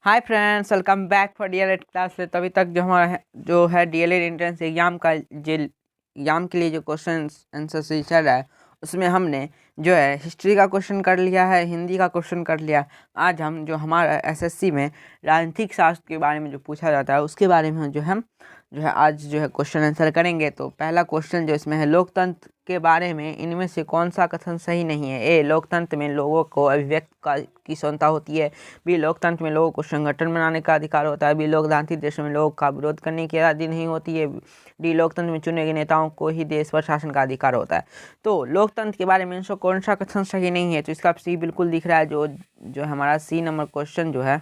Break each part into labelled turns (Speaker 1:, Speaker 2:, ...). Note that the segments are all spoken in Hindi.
Speaker 1: Hi friends, welcome back for DElEd class. से तभी तक जो है डीएलएड एंट्रेंस एग्जाम का जो एग्जाम के लिए जो क्वेश्चन आंसर से चल रहा है उसमें हमने जो है हिस्ट्री का क्वेश्चन कर लिया है, हिंदी का क्वेश्चन कर लिया। आज हम जो हमारा एसएससी में राजनीतिक शास्त्र के बारे में जो पूछा जाता है उसके बारे में जो है आज जो है क्वेश्चन आंसर करेंगे। तो पहला क्वेश्चन जो इसमें है, लोकतंत्र के बारे में इनमें से कौन सा कथन सही नहीं है। ए, लोकतंत्र में लोगों को अभिव्यक्ति की स्वतंत्रता होती है। बी, लोकतंत्र में लोगों को संगठन बनाने का अधिकार होता है। बी, लोकतांत्रिक देशों में लोगों का विरोध करने की आज़ादी नहीं होती है। डी, लोकतंत्र में चुने गए नेताओं को ही देश पर शासन का अधिकार होता है। तो लोकतंत्र के बारे में इनसे कौन सा कथन सही नहीं है, तो इसका सी बिल्कुल दिख रहा है। जो हमारा सी नंबर क्वेश्चन जो है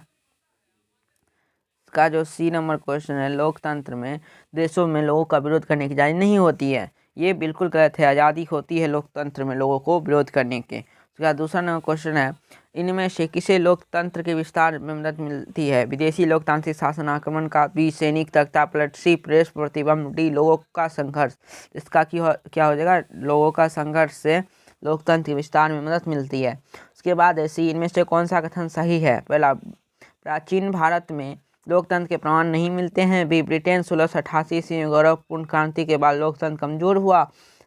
Speaker 1: का जो सी नंबर क्वेश्चन है, लोकतंत्र में देशों में लोगों का विरोध करने की इजाज़त नहीं होती है, ये बिल्कुल गलत है। आज़ादी होती है लोकतंत्र में लोगों को विरोध करने के। उसके बाद दूसरा नंबर क्वेश्चन है, इनमें से किसे लोकतंत्र के विस्तार में मदद मिलती है। विदेशी लोकतांत्रिक शासन, आक्रमण का, बी, सैनिक तख्तापलट, सी, प्रेस प्रतिबंध, डी, लोगों का संघर्ष। इसका क्या हो जाएगा, लोगों का संघर्ष से लोकतंत्र के विस्तार में मदद मिलती है। उसके बाद है सी, इनमें से कौन सा कथन सही है। पहला, प्राचीन भारत में लोकतंत्र के प्रमाण नहीं मिलते हैं। बी, ब्रिटेन 1688 ईस्वी में गौरवपूर्ण क्रांति के बाद लोकतंत्र कमजोर हुआ।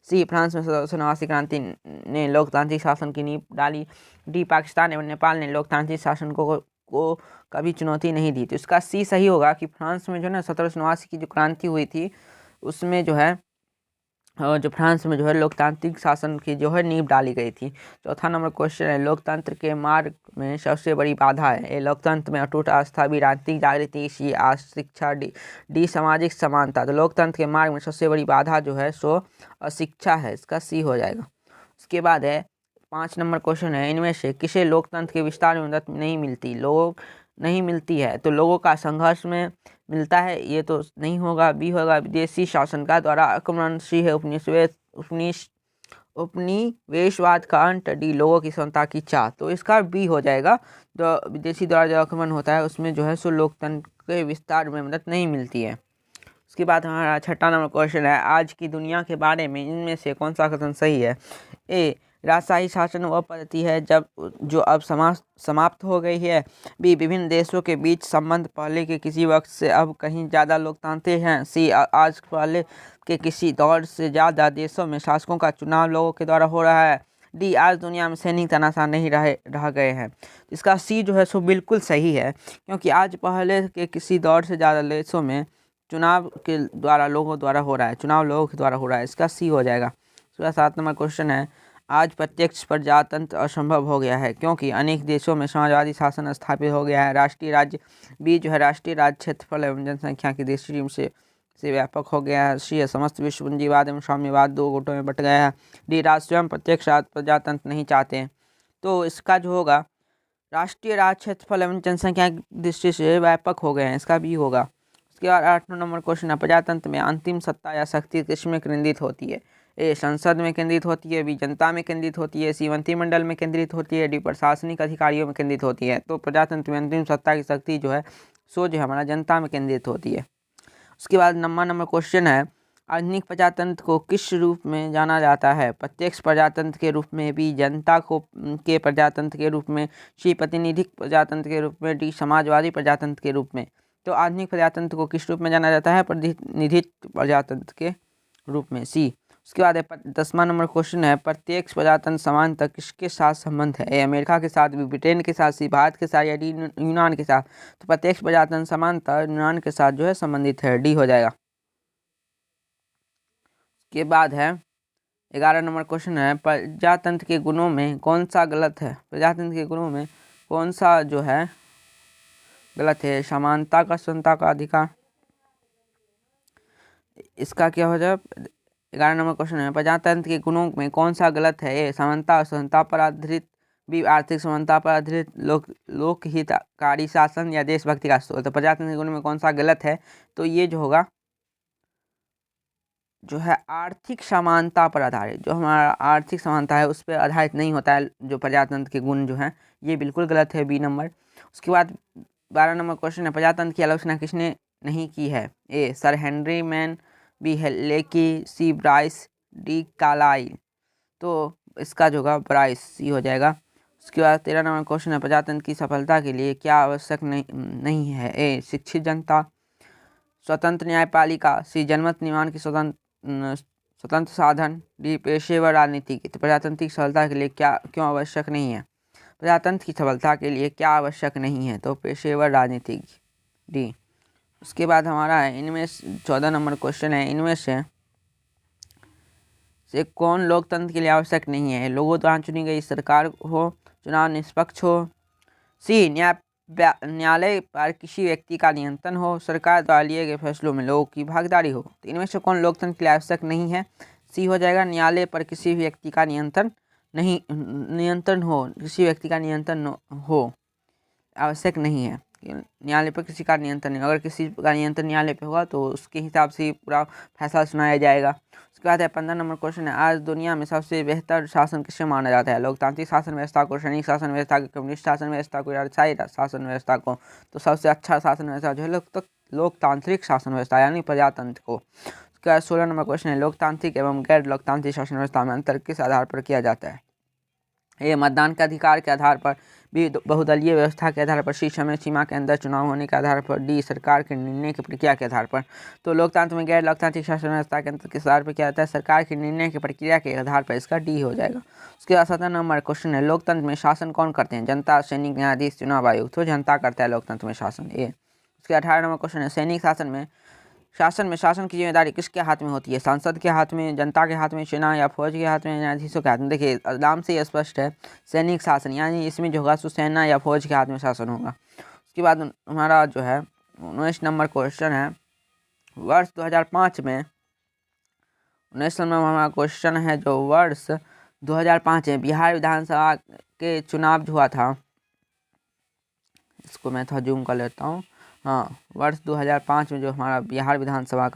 Speaker 1: सी, फ्रांस में 1789 क्रांति ने लोकतांत्रिक शासन की नींव डाली। डी, पाकिस्तान एवं नेपाल ने लोकतांत्रिक शासन को कभी चुनौती नहीं दी। तो इसका सी सही होगा कि फ्रांस में जो है ना 1789 की जो क्रांति हुई थी उसमें जो है जो फ्रांस में जो है लोकतांत्रिक शासन की जो है नींव डाली गई थी। चौथा नंबर क्वेश्चन है, लोकतंत्र के मार्ग में सबसे बड़ी बाधा है। ए, लोकतंत्र में अटूट आस्था, बी, राजनीतिक जागृति, सी, शिक्षा, डी, सामाजिक समानता। तो लोकतंत्र के मार्ग में सबसे बड़ी बाधा जो है सो अशिक्षा है, इसका सी हो जाएगा। उसके बाद है 5 नंबर क्वेश्चन है, इनमें से किसे लोकतंत्र के विस्तार में मदद नहीं मिलती है। तो लोगों का संघर्ष में मिलता है, ये तो नहीं होगा। बी होगा विदेशी शासन का द्वारा आक्रमण। सी है उपनिवेशवाद का अंत। डी, लोगों की स्वतंत्रता की चाह। तो इसका बी हो जाएगा। जो विदेशी द्वारा जो आक्रमण होता है उसमें जो है सो लोकतंत्र के विस्तार में मदद नहीं मिलती है। उसके बाद हमारा छठा नंबर क्वेश्चन है, आज की दुनिया के बारे में इनमें से कौन सा कथन सही है। ए, राजशाही शासन वह पद्धति है जो अब समाप्त हो गई है। बी, विभिन्न देशों के बीच संबंध पहले के किसी वक्त से अब कहीं ज़्यादा लोकतांत्रिक हैं। सी, आज पहले के किसी दौर से ज़्यादा देशों में शासकों का चुनाव लोगों के द्वारा हो रहा है। डी, आज दुनिया में सैनिक तानाशाह नहीं रह गए हैं। इसका सी जो है सो बिल्कुल सही है, क्योंकि आज पहले के किसी दौर से ज़्यादा देशों में चुनाव के द्वारा लोगों द्वारा हो रहा है, चुनाव लोगों के द्वारा हो रहा है, इसका सी हो जाएगा। उसका 7 नंबर क्वेश्चन है, आज प्रत्यक्ष प्रजातंत्र असंभव हो गया है क्योंकि अनेक देशों में समाजवादी शासन स्थापित हो गया है। राष्ट्रीय राज्य, बी जो है राष्ट्रीय राज्य क्षेत्रफल एवं जनसंख्या की दृष्टि से व्यापक हो गया है। सी, समस्त विश्व पूंजीवाद एवं साम्यवाद दो गुटों में बट गया है। डी, राष्ट्र स्वयं प्रत्यक्ष प्रजातंत्र नहीं चाहते हैं। तो इसका जो होगा, राष्ट्रीय राज्य क्षेत्रफल एवं जनसंख्या की दृष्टि से व्यापक हो गए हैं, इसका भी होगा। उसके बाद 8 नंबर क्वेश्चन है, प्रजातंत्र में अंतिम सत्ता या शक्ति किसमें केंद्रित होती है। ए, संसद में केंद्रित होती है। बी, जनता में केंद्रित होती है। सी, मंत्रिमंडल में केंद्रित होती है। डी, प्रशासनिक अधिकारियों में केंद्रित होती है। तो प्रजातंत्र में अंतिम सत्ता की शक्ति जो है सो जो हमारा जनता में केंद्रित होती है। उसके बाद नंबर क्वेश्चन है, आधुनिक प्रजातंत्र को किस रूप में जाना जाता है। प्रत्यक्ष प्रजातंत्र के रूप में। बी, जनता के प्रजातंत्र के रूप में। सी, प्रातिनिधिक प्रजातंत्र के रूप में। डी, समाजवादी प्रजातंत्र के रूप में। तो आधुनिक प्रजातंत्र को किस रूप में जाना जाता है, प्रतिनिधित्व प्रजातंत्र के रूप में, सी। उसके बाद 10वां नंबर क्वेश्चन है, प्रत्यक्ष प्रजातंत्र समानतः किसके साथ संबंध है। ए, अमेरिका के साथ, बी, ब्रिटेन के साथ, सी, भारत के साथ, या डी, यूनान के साथ। तो प्रत्यक्ष प्रजातंत्र समानतः यूनान के साथ जो है संबंधित है, डी हो जाएगा। के बाद है 11 नंबर क्वेश्चन है, प्रजातंत्र के गुणों में कौन सा गलत है। प्रजातंत्र के गुणों में कौन सा जो है गलत है। समानता का, स्वतंत्रता का अधिकार, इसका क्या हो जाए। 11 नंबर क्वेश्चन है, प्रजातंत्र के गुणों में कौन सा गलत है। ए, समानता और स्वतंत्रता पर आधारित। बी, आर्थिक समानता पर आधारित लोकहितकारी शासन, या देशभक्ति का स्रोत। तो प्रजातंत्र के गुणों में कौन सा गलत है, तो ये जो होगा जो है आर्थिक समानता पर आधारित। जो हमारा आर्थिक समानता है उस पर आधारित नहीं होता है जो प्रजातंत्र के गुण जो हैं, ये बिल्कुल गलत है, बी नंबर। उसके बाद 12 नंबर क्वेश्चन है, प्रजातंत्र की आलोचना किसने नहीं की है। A, sir Henry Maine. B, Lecky. C, Bryce. D, Carlyle. तो इसका जो होगा ब्राइस, सी हो जाएगा। उसके बाद 13 नंबर क्वेश्चन है, प्रजातंत्र की सफलता के लिए क्या आवश्यक नहीं है? ए शिक्षित जनता, स्वतंत्र न्यायपालिका, सी जनमत निर्माण की स्वतंत्र साधन, डी पेशेवर राजनीति की। तो प्रजातंत्र की सफलता के लिए क्या क्यों आवश्यक नहीं है? प्रजातंत्र की सफलता के लिए क्या आवश्यक नहीं है? तो पेशेवर राजनीति की, डी। उसके बाद हमारा है इनमें 14 नंबर क्वेश्चन है, इनमें से कौन लोकतंत्र के लिए आवश्यक नहीं है? लोगों द्वारा चुनी गई सरकार हो, चुनाव निष्पक्ष हो, सी न्यायालय पर किसी व्यक्ति का नियंत्रण हो, सरकार द्वारा लिए गए फैसलों में लोगों की भागीदारी हो। तो इनमें से कौन लोकतंत्र के लिए आवश्यक नहीं है? सी हो जाएगा, न्यायालय पर किसी व्यक्ति का नियंत्रण हो, आवश्यक नहीं है। न्यायालय पर किसी का नियंत्रण नहीं, अगर किसी का नियंत्रण न्यायालय पे होगा तो उसके हिसाब से पूरा फैसला सुनाया जाएगा। उसके बाद है 15 नंबर क्वेश्चन है, आज दुनिया में सबसे बेहतर शासन किसे माना जाता है? लोकतांत्रिक शासन व्यवस्था को, सैनिक शासन व्यवस्था को, कम्युनिस्ट शासन व्यवस्था को, या स्थायी शासन व्यवस्था को? तो सबसे अच्छा शासन व्यवस्था जो है लोकतांत्रिक शासन व्यवस्था यानी प्रजातंत्र को। उसके बाद 16 नंबर क्वेश्चन है, लोकतांत्रिक एवं गैर लोकतांत्रिक शासन व्यवस्था में अंतर किस आधार पर किया जाता है? ये मतदान के अधिकार के आधार पर, बी बहुदलीय व्यवस्था के आधार पर, सी समय सीमा के अंदर चुनाव होने के आधार पर, डी सरकार के निर्णय की प्रक्रिया के आधार पर। तो लोकतंत्र में गैर लोकतांत्रिक शासन व्यवस्था के अंतर किस आधार पर किया जाता है? सरकार के निर्णय की प्रक्रिया के आधार पर, इसका डी हो जाएगा। उसके बाद 17 नंबर क्वेश्चन है, लोकतंत्र में शासन कौन करते हैं? जनता, सैनिक, न्यायाधीश, चुनाव आयोग? तो जनता करता है लोकतंत्र में शासन, ये। उसके 18 नंबर क्वेश्चन है, सैनिक शासन की जिम्मेदारी किसके हाथ में होती है? सांसद के हाथ में, जनता के हाथ में, सेना या फौज के हाथ में, न्यायाधीशों के हाथ में? देखिए नाम से ये स्पष्ट है, सैनिक शासन, यानी इसमें जो होगा सो सेना या फौज के हाथ में शासन होगा। उसके बाद हमारा जो है 19 नंबर क्वेश्चन है, वर्ष 2005 में 19 नंबर हमारा क्वेश्चन है जो वर्ष 2005 में बिहार विधानसभा के चुनाव जो हुआ था, इसको मैं थोड़ा जूम कर लेता हूँ। हाँ, वर्ष 2005 में जो हमारा बिहार विधानसभा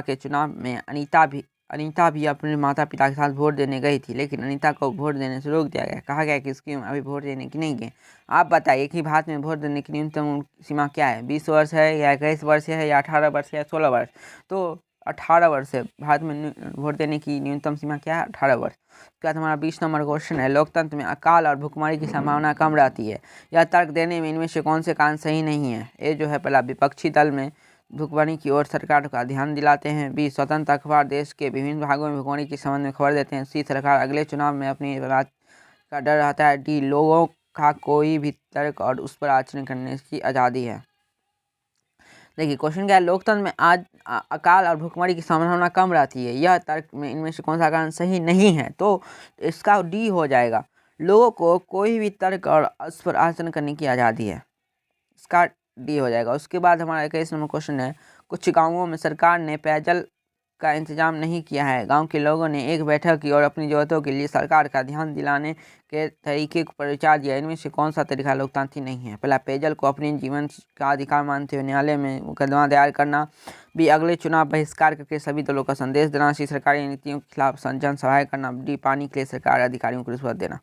Speaker 1: के चुनाव में अनीता भी अपने माता पिता के साथ वोट देने गई थी, लेकिन अनीता को वोट देने से रोक दिया गया। कहा गया कि इसकी अभी वोट देने की नहीं है। आप बताइए कि भारत में वोट देने की न्यूनतम सीमा क्या है? 20 वर्ष है, या 21 वर्ष है, या 18 वर्ष है, या 16 वर्ष? तो 18 वर्ष है। भारत में वोट देने की न्यूनतम सीमा क्या है? 18 वर्ष। उसके बाद हमारा 20 नंबर क्वेश्चन है, लोकतंत्र में अकाल और भुखमरी की संभावना कम रहती है। यह तर्क देने में इनमें से कौन से कारण सही नहीं है? ए जो है पहला, विपक्षी दल में भुखमरी की ओर सरकार का ध्यान दिलाते हैं। बी स्वतंत्र अखबार देश के विभिन्न भागों में भुखमरी के संबंध में खबर देते हैं। सी सरकार अगले चुनाव में अपनी राज का डर रहता है। डी लोगों का कोई भी तर्क और उस पर आचरण करने की आज़ादी है। देखिए क्वेश्चन क्या है, लोकतंत्र में आज अकाल और भुखमरी की संभावना कम रहती है, यह तर्क में इनमें से कौन सा कारण सही नहीं है? तो इसका डी हो जाएगा, लोगों को कोई भी तर्क और उस पर आचरण करने की आज़ादी है, इसका डी हो जाएगा। उसके बाद हमारा 21 नंबर क्वेश्चन है, कुछ गाँवों में सरकार ने पेयजल का इंतजाम नहीं किया है। गांव के लोगों ने एक बैठक की और अपनी जरूरतों के लिए सरकार का ध्यान दिलाने के तरीके पर विचार दिया। इनमें से कौन सा तरीका लोकतांत्रिक नहीं है? पहला, पेयजल को अपने जीवन का अधिकार मानते हुए न्यायालय में मुकदमा दायर करना। बी अगले चुनाव बहिष्कार करके सभी दलों का संदेश देना। सी सरकारी नीतियों के खिलाफ जनसभाएं करना। डी पानी के लिए सरकार अधिकारियों को रिश्वत देना।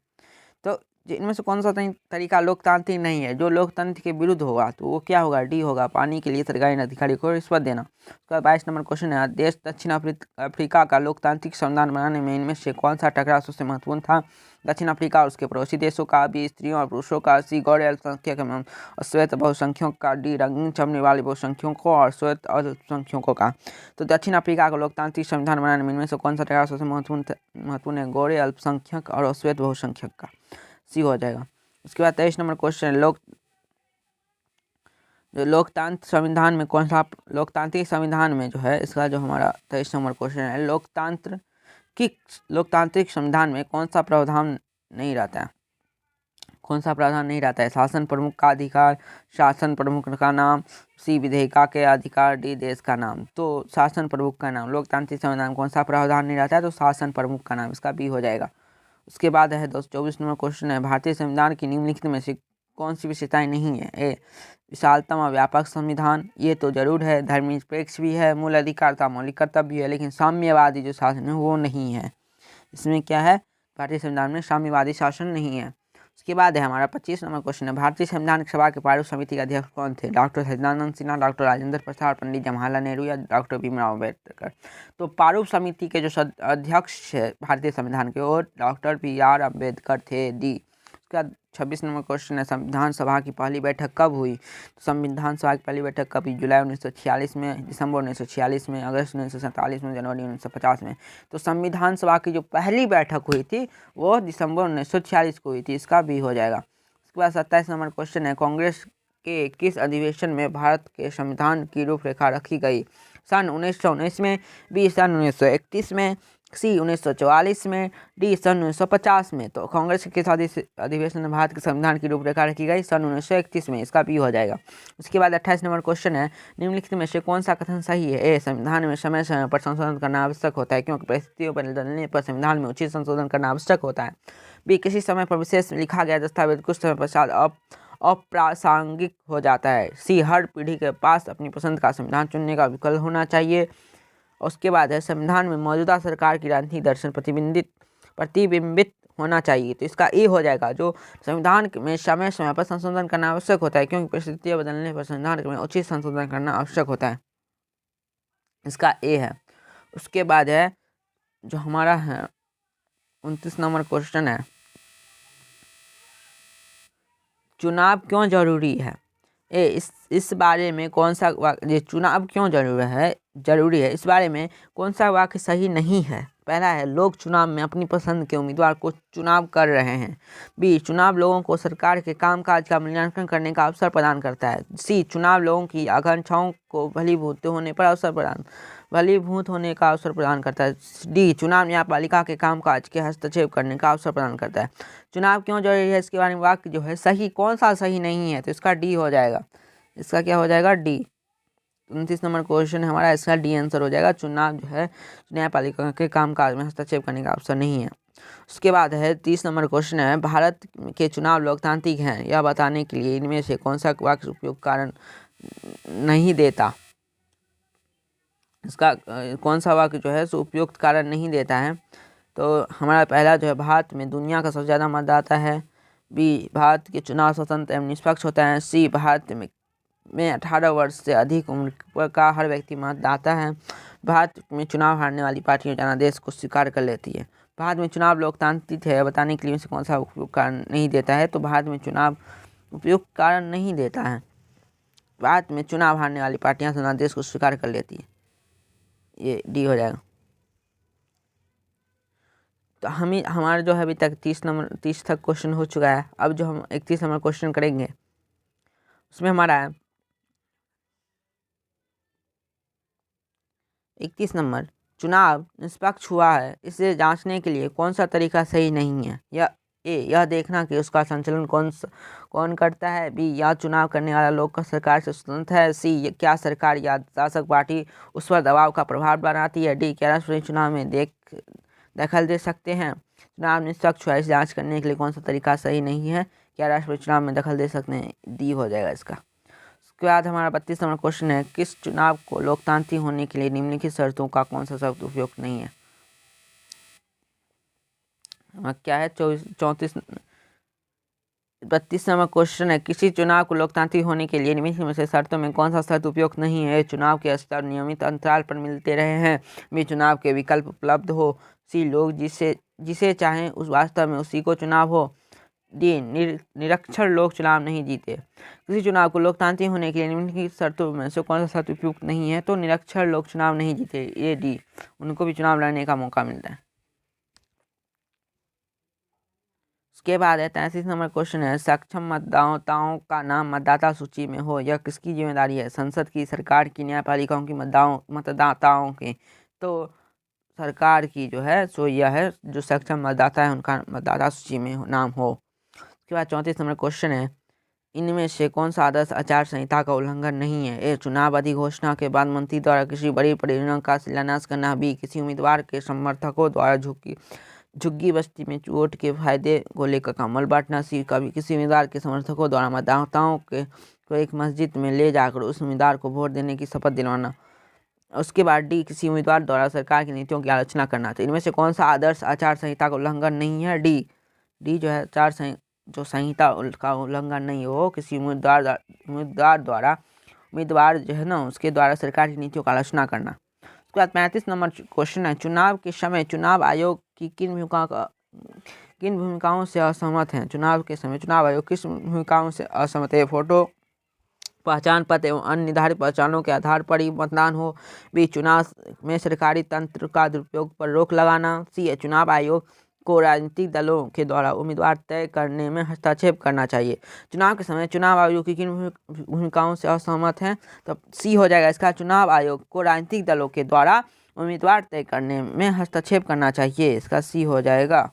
Speaker 1: तो इनमें से कौन सा तरीका लोकतांत्रिक नहीं है? जो लोकतंत्र के विरुद्ध होगा तो वो क्या होगा? डी होगा, पानी के लिए सरकारी अधिकारी को रिश्वत देना। उसका 22 नंबर क्वेश्चन है, देश दक्षिण अफ्रीका का लोकतांत्रिक संविधान बनाने में इनमें से कौन सा टकराव सबसे महत्वपूर्ण था? दक्षिण अफ्रीका और उसके पड़ोसी देशों का। बी स्त्रियों और पुरुषों का। सी गौर अल्पसंख्यक एवं श्वेत बहुसंख्यकों का। डी रंगीन चमड़े वाले बहुसंख्यकों और श्वेत अल्पसंख्यकों का। तो दक्षिण अफ्रीका का लोकतांत्रिक संविधान बनाने में इनमें से कौन सा टकराव सबसे महत्वपूर्ण है? गौरे अल्पसंख्यक और श्वेत बहुसंख्यक का, सी हो जाएगा। उसके बाद 23 नंबर क्वेश्चन है, लोकतांत्रिक संविधान में कौन सा, लोकतांत्रिक संविधान में जो है इसका जो हमारा 23 नंबर क्वेश्चन है, लोकतांत्रिक संविधान में कौन सा प्रावधान नहीं रहता है? कौन सा प्रावधान नहीं रहता है? शासन प्रमुख का अधिकार, शासन प्रमुख का नाम, सी विधेयिका के अधिकार, डी देश का नाम। तो शासन प्रमुख का नाम, लोकतांत्रिक संविधान में कौन सा प्रावधान नहीं रहता है? तो शासन प्रमुख का नाम, इसका बी हो जाएगा। उसके बाद है 24 नंबर क्वेश्चन है, भारतीय संविधान की निम्नलिखित में से कौन सी विशेषताएं नहीं है? ए विशालतम और व्यापक संविधान, ये तो जरूर है। धर्मनिरपेक्ष भी है, मूल अधिकार का मौलिक कर्तव्य है, लेकिन साम्यवादी जो शासन है वो नहीं है। इसमें क्या है? भारतीय संविधान में साम्यवादी शासन नहीं है। उसके बाद है हमारा 25 नंबर क्वेश्चन है, भारतीय संविधान सभा के प्रारूप समिति के अध्यक्ष कौन थे? डॉक्टर सच्चिदानंद सिन्हा, डॉक्टर राजेंद्र प्रसाद, पंडित जवाहरलाल नेहरू या डॉक्टर भीमराव अम्बेडकर? तो प्रारूप समिति के जो अध्यक्ष है भारतीय संविधान के, वो डॉक्टर BR अम्बेडकर थे, डी। उसके बाद 26 नंबर क्वेश्चन है, संविधान सभा की पहली बैठक कब हुई? तो संविधान सभा की पहली बैठक कब हुई? जुलाई 1946 में, दिसंबर 1946 में, अगस्त 1947 में, जनवरी 1950 में। तो संविधान सभा की जो पहली बैठक हुई थी वो दिसंबर 1946 को हुई थी, इसका भी हो जाएगा। उसके बाद 27 नंबर क्वेश्चन है, कांग्रेस के किस अधिवेशन में भारत के संविधान की रूपरेखा रखी गई? सन 1919 में, बी सन 1931 में, सी 1944 में, डी सन 1950 में। तो कांग्रेस के किस अधिवेशन में भारत के संविधान की रूपरेखा रखी गई? सन 1931 में, इसका भी हो जाएगा। उसके बाद 28 नंबर क्वेश्चन है, निम्नलिखित में से कौन सा कथन सही है? ए, संविधान में समय समय पर संशोधन करना आवश्यक होता है क्योंकि परिस्थितियों बदलने पर संविधान में उचित संशोधन करना आवश्यक होता है। बी, किसी समय पर विशेष लिखा गया दस्तावेज कुछ समय पश्चात अप्रासंगिक हो जाता है। सी, हर पीढ़ी के पास अपनी पसंद का संविधान चुनने का विकल्प होना चाहिए। उसके बाद है, संविधान में मौजूदा सरकार की राजनीतिक दर्शन प्रतिबिंबित होना चाहिए। तो इसका ए हो जाएगा, जो संविधान में समय समय पर संशोधन करना आवश्यक होता है क्योंकि परिस्थितियां बदलने पर संविधान में उचित संशोधन करना आवश्यक होता है, इसका ए है। उसके बाद है जो हमारा है 29 नंबर क्वेश्चन है, चुनाव क्यों जरूरी है? ए, इस बारे में कौन सा वाक्य, चुनाव क्यों जरूरी है इस बारे में कौन सा वाक्य सही नहीं है? पहला है, लोग चुनाव में अपनी पसंद के उम्मीदवार को चुनाव कर रहे हैं। बी, चुनाव लोगों को सरकार के कामकाज का मूल्यांकन करने का अवसर प्रदान करता है। सी, चुनाव लोगों की आकांक्षाओं को भलीभूत होने का अवसर प्रदान करता है। डी, चुनाव न्यायपालिका के कामकाज के हस्तक्षेप करने का अवसर प्रदान करता है। चुनाव क्यों जरूरी है इसके बारे में वाक्य जो है सही, कौन सा सही नहीं है? तो इसका डी हो जाएगा। इसका क्या हो जाएगा? डी। 29 नंबर क्वेश्चन है हमारा, इसका डी आंसर हो जाएगा। चुनाव जो है न्यायपालिका के कामकाज में हस्तक्षेप करने का अवसर नहीं है। उसके बाद है 30 नंबर क्वेश्चन है, भारत के चुनाव लोकतांत्रिक हैं यह बताने के लिए इनमें से कौन सा वाक्य उपयुक्त कारण नहीं देता? इसका कौन सा वाक्य जो है सो उपयुक्त कारण नहीं देता है? तो हमारा पहला जो है, भारत में दुनिया का सबसे ज़्यादा मतदाता है। बी, भारत के चुनाव स्वतंत्र एवं निष्पक्ष होता है। सी, भारत में 18 वर्ष से अधिक उम्र का हर व्यक्ति मतदाता है। भारत में चुनाव हारने वाली पार्टियां जनादेश को स्वीकार कर लेती है। भारत में चुनाव लोकतांत्रिक है बताने के लिए से कौन सा उपयुक्त कारण नहीं देता है? तो भारत में चुनाव उपयुक्त कारण नहीं देता है। भारत में चुनाव हारने वाली पार्टियां जनादेश को स्वीकार कर लेती है, ये डी हो जाएगा। तो हमारा जो है अभी तक 30 तक क्वेश्चन हो चुका है। अब जो हम 31 नंबर क्वेश्चन करेंगे उसमें हमारा है 31 नंबर, चुनाव निष्पक्ष हुआ है इसे जांचने के लिए कौन सा तरीका सही नहीं है? यह देखना कि उसका संचालन कौन करता है। बी, या चुनाव करने वाला लोग का सरकार से स्वतंत्र है। सी, क्या सरकार या शासक पार्टी उस पर दबाव का प्रभाव बनाती है। डी, क्या राष्ट्रपति चुनाव में दखल दे सकते हैं। चुनाव निष्पक्ष हुआ इसे जांच करने के लिए कौन सा तरीका सही नहीं है? क्या राष्ट्रपति चुनाव में दखल दे सकते हैं? डी हो जाएगा इसका। उसके बाद हमारा 32 नंबर क्वेश्चन है, किस चुनाव को लोकतांत्रिक होने के लिए निम्नलिखित शर्तों का कौन सा शब्द उपयुक्त नहीं है? क्या है 32 नंबर क्वेश्चन है, किसी चुनाव को लोकतांत्रिक होने के लिए निम्नलिखित में से शर्तों में कौन सा शर्त उपयुक्त नहीं है? चुनाव के स्तर नियमित अंतराल पर मिलते रहे हैं। बी, चुनाव के विकल्प उपलब्ध हो। सी, लोग जिसे चाहें उस वास्तव में उसी को चुनाव हो। डी, निरक्षर लोग चुनाव नहीं जीते। किसी चुनाव को लोकतांत्रिक होने के लिए निम्नलिखित शर्तों में से कौन सा शर्त उपयुक्त नहीं है? तो निरक्षर लोग चुनाव नहीं जीते, ये डी, उनको भी चुनाव लड़ने का मौका मिलता है। उसके बाद है 33 नंबर क्वेश्चन है, सक्षम मतदाताओं का नाम मतदाता सूची में हो यह किसकी जिम्मेदारी है? संसद की, सरकार की, न्यायपालिकाओं की, मतदाताओं की? तो सरकार की जो है सो यह है, जो सक्षम मतदाता है उनका मतदाता सूची में नाम हो। उसके बाद 34 नंबर क्वेश्चन है, इनमें से कौन सा आदर्श आचार संहिता का उल्लंघन नहीं है? ए, चुनाव अधिघोषणा के बाद मंत्री द्वारा किसी बड़ी परियोजना का शिलान्यास करना। बी, किसी उम्मीदवार के समर्थकों द्वारा झुग्गी बस्ती में वोट के फायदे को लेकर कम्बल बांटना। सी, कभी किसी उम्मीदवार के समर्थकों द्वारा मतदाताओं को एक मस्जिद में ले जाकर उस उम्मीदवार को वोट देने की शपथ दिलवाना। उसके बाद डी, किसी उम्मीदवार द्वारा सरकार की नीतियों की आलोचना करना। तो इनमें से कौन सा आदर्श आचार संहिता का उल्लंघन नहीं है? डी जो है जो संहिता का उल्लंघन नहीं हो, किसी उम्मीदवार द्वारा उम्मीदवार जो है ना उसके द्वारा सरकारी नीतियों का आलोचना करना। उसके बाद 35 नंबर क्वेश्चन है, चुनाव के समय चुनाव आयोग की किन भूमिकाओं से असहमत हैं। चुनाव के समय चुनाव आयोग किस भूमिकाओं से असहमत है। फोटो, पहचान पत्र एवं अन्य निर्धारित पहचानों के आधार पर ही मतदान हो। बी, चुनाव में सरकारी तंत्र का दुरुपयोग पर रोक लगाना। सी है, चुनाव आयोग को राजनीतिक दलों के द्वारा उम्मीदवार तय करने में हस्तक्षेप करना चाहिए। चुनाव के समय चुनाव आयोग की किन भूमिकाओं से असहमत हैं, तो सी हो जाएगा इसका, चुनाव आयोग को राजनीतिक दलों के द्वारा उम्मीदवार तय करने में हस्तक्षेप करना चाहिए, इसका सी हो जाएगा।